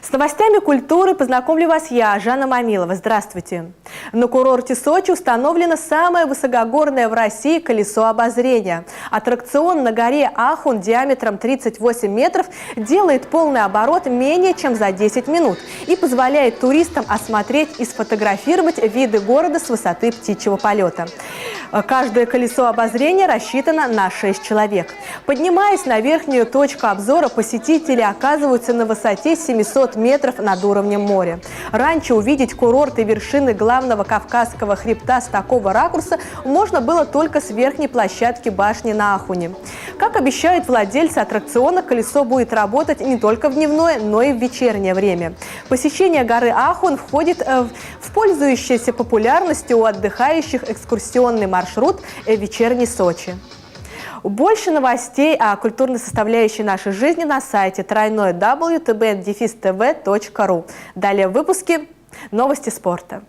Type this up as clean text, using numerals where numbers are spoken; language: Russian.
С новостями культуры познакомлю вас я, Жанна Мамилова. Здравствуйте. На курорте Сочи установлено самое высокогорное в России колесо обозрения. Аттракцион на горе Ахун диаметром 38 метров делает полный оборот менее чем за 10 минут и позволяет туристам осмотреть и сфотографировать виды города с высоты птичьего полета. Каждое колесо обозрения рассчитано на 6 человек. Поднимаясь на верхнюю точку обзора, посетители оказываются на высоте 700 метров над уровнем моря. Раньше увидеть курорт и вершины главного Кавказского хребта с такого ракурса можно было только с верхней площадки башни на Ахуне. Как обещают владельцы аттракциона, колесо будет работать не только в дневное, но и в вечернее время. Посещение горы Ахун входит в пользующийся популярностью у отдыхающих экскурсионный маршрут «Вечерний Сочи». Больше новостей о культурной составляющей нашей жизни на сайте www.tbn-tv.ru. Далее в выпуске новости спорта.